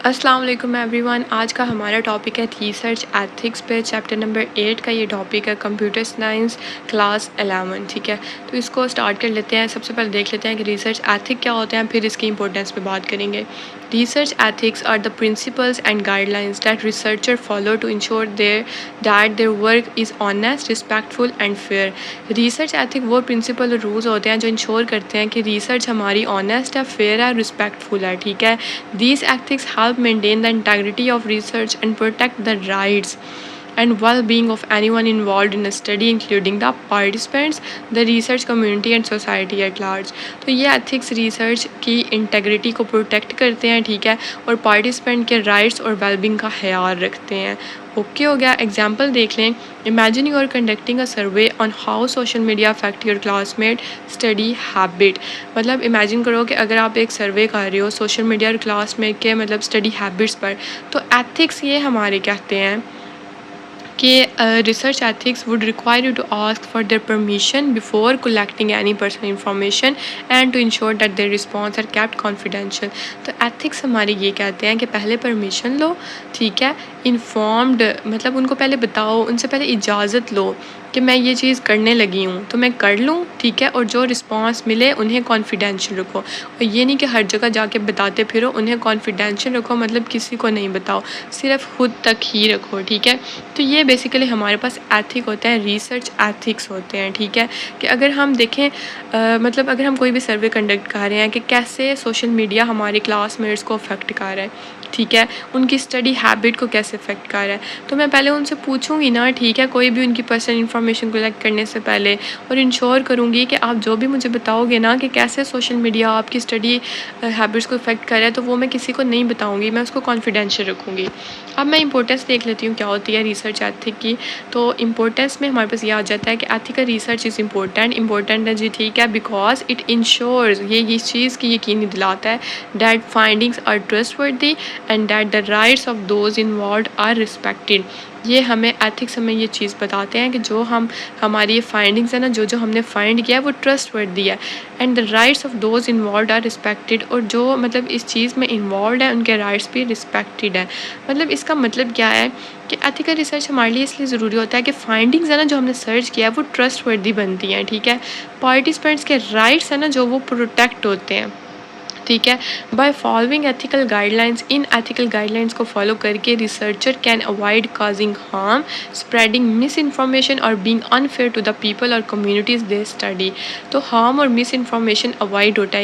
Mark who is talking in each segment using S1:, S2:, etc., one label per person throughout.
S1: अस्सलाम वालेकुम एवरीवन। आज का हमारा टॉपिक है रिसर्च एथिक्स पे। चैप्टर नंबर 8 का ये टॉपिक है, कंप्यूटर साइंस क्लास 11। ठीक है, तो इसको स्टार्ट कर लेते हैं। सबसे पहले देख लेते हैं कि रिसर्च एथिक क्या होते हैं, फिर इसकी इंपॉर्टेंस पे बात करेंगे। Research ethics are the principles and guidelines that researcher follow to ensure their work is honest, respectful and fair. Research ethic वो प्रिंसिपल और रूल्स होते हैं जो इंश्योर करते हैं कि रिसर्च हमारी ऑनेस्ट है, फेयर है, रिस्पेक्टफुल है। ठीक है, these ethics help maintain the integrity of research and protect the rights and well-being of anyone involved in a study, including the participants, the research community and society at large। तो ये ethics research की integrity को protect करते हैं, ठीक है, और participant के राइट्स और वेलबींग का ख्याल रखते हैं। ओके हो गया। एग्जाम्पल देख लें। Imagine you are conducting a survey on how social media affect your classmate study habit. मतलब इमेजिन करो कि अगर आप एक सर्वे कर रहे हो सोशल मीडिया और क्लासमेट के मतलब स्टडी हैबिट्स पर, तो एथिक्स ये हमारे कहते हैं कि research ethics would require you to ask for their permission before collecting any personal information and to ensure that their response are kept confidential. तो एथिक्स हमारे ये कहते हैं कि पहले परमिशन लो, ठीक है, इन्फॉर्म्ड मतलब उनको पहले बताओ, उनसे पहले इजाज़त लो कि मैं ये चीज़ करने लगी हूँ तो मैं कर लूँ, ठीक है, और जो रिस्पॉन्स मिले उन्हें कॉन्फिडेंशियल रखो। और ये नहीं कि हर जगह जाके बताते फिरो, उन्हें कॉन्फिडेंशियल रखो, मतलब किसी को नहीं बताओ, सिर्फ खुद तक ही रखो। ठीक है, तो ये बेसिकली हमारे पास एथिक होते हैं, रिसर्च एथिक्स होते हैं। ठीक है, कि अगर हम देखें मतलब अगर हम कोई भी सर्वे कंडक्ट कर रहे हैं कि कैसे सोशल मीडिया हमारे क्लासमेट्स को अफेक्ट कर रहा है, ठीक है, उनकी स्टडी हैबिट को कैसे अफेक्ट कर रहा है, तो मैं पहले उनसे पूछूंगी ना, ठीक है, कोई भी उनकी पर्सनल इन्फॉर्मेशन कलेक्ट करने से पहले, और इंश्योर करूँगी कि आप जो भी मुझे बताओगे ना कि कैसे सोशल मीडिया आपकी स्टडी हैबिट्स को अफेक्ट कर रहा है, तो वो मैं किसी को नहीं बताऊँगी, मैं उसको कॉन्फिडेंशियल रखूँगी। अब मैं इंपॉर्टेंस देख लेती हूँ क्या होती है रिसर्च एथिक की। तो इंपॉर्टेंस में हमारे पास ये आ जाता है कि एथिकल रिसर्च इज़ इम्पोर्टेंट है जी, ठीक है, बिकॉज इट इंश्योर्स, ये इस चीज़ की यकीनी दिलाता है that findings are trustworthy and that the rights of those involve are respected. ये हमें एथिक्स हमें ये चीज़ बताते हैं कि जो हमारी ये फाइंडिंग्स है ना, जो हमने फाइंड किया है वो ट्रस्टवर्दी है, and the rights of those involve are respected, और जो मतलब इस चीज़ में इन्वॉल्व है उनके राइट्स भी रिस्पेक्टेड है। मतलब इसका मतलब क्या है कि एथिकल रिसर्च हमारे लिए इसलिए ज़रूरी होता है कि फाइंडिंग्स है ना जो हमने सर्च किया है वो ट्रस्टवर्दी बनती हैं, ठीक है, पार्टिसिपेंट्स के राइट्स है ना जो वो प्रोटेक्ट होते हैं। ठीक है, बाय फॉलोइंग एथिकल गाइडलाइंस, इन एथिकल गाइडलाइंस को फॉलो करके researcher can avoid causing harm, spreading misinformation और being unfair to the people और कम्युनिटीज़ दे स्टडी। तो हार्म और मिस इन्फॉर्मेशन अवॉइड होता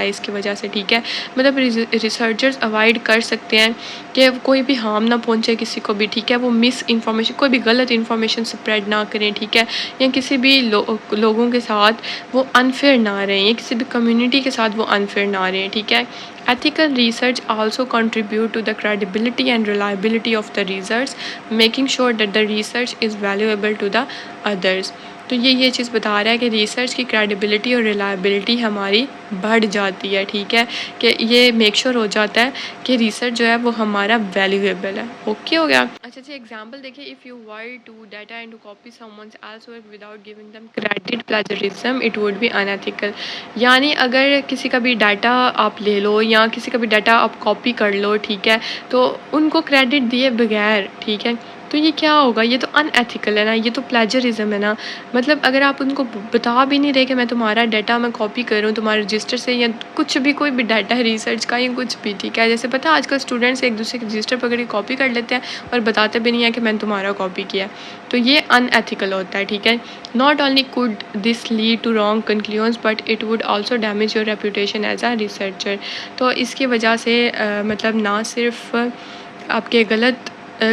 S1: है इसकी वजह से। ठीक है, मतलब रिसर्चर्स अवॉइड कर सकते हैं कि कोई भी हार्म ना पहुँचे किसी को भी, ठीक है, वो मिस इन्फॉर्मेशन, कोई भी गलत इन्फॉर्मेशन स्प्रेड ना करें, ठीक है, या किसी भी लोगों के साथ वो अनफेयर ना रहें, या किसी भी कम्युनिटी के साथ वो अनफेयर ना रहें। ठीक है, ethical research also contribute to the credibility and reliability of the research, making sure that the research is valuable to the others। तो ये चीज़ बता रहा है कि रिसर्च की क्रेडिबिलिटी और रिलायबिलिटी हमारी बढ़ जाती है। ठीक है, कि ये मेक श्योर हो जाता है कि रिसर्च जो है वो हमारा वैल्यूएबल है। ओके हो गया। अच्छा जी, एग्जांपल देखिए, if you were to data and to copy someone's else work without giving them credit, plagiarism, it would be unethical. यानी अगर किसी का भी डाटा आप ले लो या किसी का भी डाटा आप कॉपी कर लो, ठीक है, तो उनको क्रेडिट दिए बगैर, ठीक है, तो ये क्या होगा, ये तो अनएथिकल है ना, ये तो प्लेजरिज्म है ना। मतलब अगर आप उनको बता भी नहीं रहे कि मैं तुम्हारा डाटा मैं कॉपी कर रहा हूँ तुम्हारे रजिस्टर से, या कुछ भी कोई भी डाटा है रिसर्च का या कुछ भी, ठीक है, जैसे पता है आजकल स्टूडेंट्स एक दूसरे के रजिस्टर पकड़ के कॉपी कर लेते हैं और बताते भी नहीं है कि मैंने तुम्हारा कॉपी किया, तो ये अनएथिकल होता है। ठीक है, not only could this lead to wrong conclusions but it would also damage your reputation as a researcher. तो इसकी वजह से मतलब ना सिर्फ आपके गलत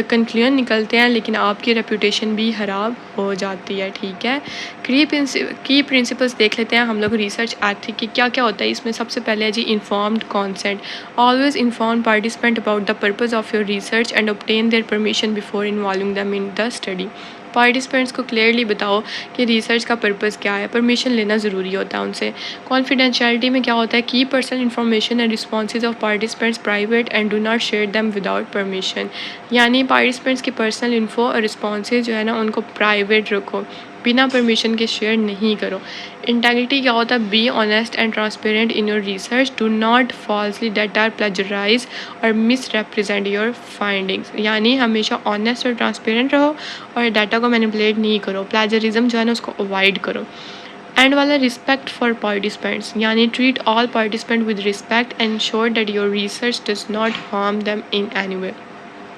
S1: कंक्लूजन निकलते हैं, लेकिन आपकी रेपूटेशन भी ख़राब हो जाती है। ठीक है, की प्रिंसिपल्स देख लेते हैं हम लोग रिसर्च एथिक की क्या क्या होता है इसमें। सबसे पहले है जी informed consent. Always inform participant about the purpose of your research and obtain their permission before involving them in the study. Participants को क्लियरली बताओ कि रिसर्च का पर्पज़ क्या है, परमिशन लेना ज़रूरी होता है उनसे। कॉन्फिडेंशियलिटी में क्या होता है, की personal information and responses of participants private and do not share them without permission. यानी पार्टिसिपेंट्स की पर्सनल इन्फो और रिस्पॉन्सेज जो है ना उनको प्राइवेट रखो, बिना परमिशन के शेयर नहीं करो। इंटेग्रिटी क्या होता है? Be honest and transparent in your research, do not falsely data plagiarise और मिस रिप्रेजेंट योर फाइंडिंग्स। यानी हमेशा ऑनेस्ट और ट्रांसपेरेंट रहो और डाटा को मैनिपुलेट नहीं करो। प्लेजरिज्म जो है ना उसको अवॉइड करो। एंड वाला रिस्पेक्ट फॉर पार्टिसिपेंट्स, यानी treat all participant with respect, ensure that your research does not harm them in any way.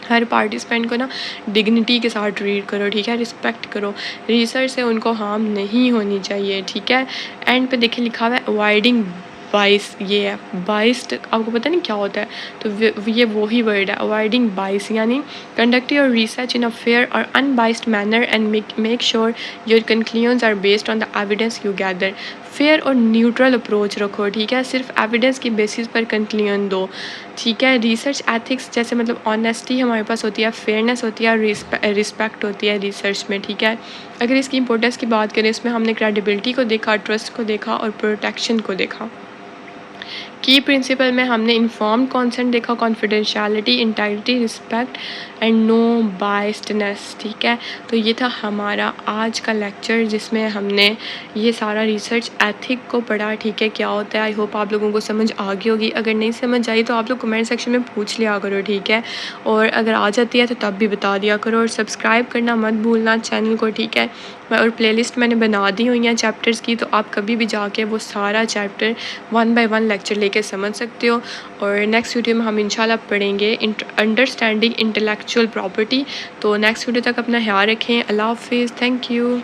S1: Her participant को ना डिग्निटी के साथ ट्रीट करो, ठीक है, रिस्पेक्ट करो। रिसर्च से उनको हार्म नहीं होनी चाहिए, ठीक है। एंड पे देखिए लिखा हुआ है अवॉइडिंग बाइस, ये है बाइस्ड, आपको पता नहीं क्या होता है, तो ये वही वर्ड है अवॉइडिंग बाइस, यानी conduct your research in a fair और unbiased manner and make sure your conclusions are based on the evidence you gather. Fair और न्यूट्रल अप्रोच रखो, ठीक है, सिर्फ एविडेंस की बेसिस पर कंक्लूजन दो, ठीक है। रिसर्च एथिक्स जैसे मतलब ऑनेस्टी हमारे पास होती है, फेयरनेस होती है, रिस्पेक्ट होती है रिसर्च में, ठीक है। अगर इसकी इंपॉर्टेंस की बात करें, इसमें हमने क्रेडिबिलिटी को देखा, ट्रस्ट को देखा और प्रोटेक्शन को देखा। की प्रिंसिपल में हमने इन्फॉर्म्ड कॉन्सेंट देखा, confidentiality, integrity, respect and no biasedness, ठीक है। तो ये था हमारा आज का लेक्चर जिसमें हमने ये सारा रिसर्च एथिक को पढ़ा, ठीक है, क्या होता है। आई होप आप लोगों को समझ आ गई होगी। अगर नहीं समझ आई तो आप लोग कमेंट सेक्शन में पूछ लिया करो, ठीक है, और अगर आ जाती है तो तब भी बता दिया करो। और सब्सक्राइब करना मत भूलना चैनल को, ठीक है। और प्लेलिस्ट मैंने बना दी हुई हैं चैप्टर्स की, तो आप कभी भी जाके वो सारा चैप्टर 1 बाय 1 लेक्चर लेके समझ सकते हो। और नेक्स्ट वीडियो में हम इंशाल्लाह पढ़ेंगे अंडरस्टैंडिंग इंटेलेक्चुअल प्रॉपर्टी। तो नेक्स्ट वीडियो तक अपना ख्याल रखें। अल्लाह हाफिज़, थैंक यू।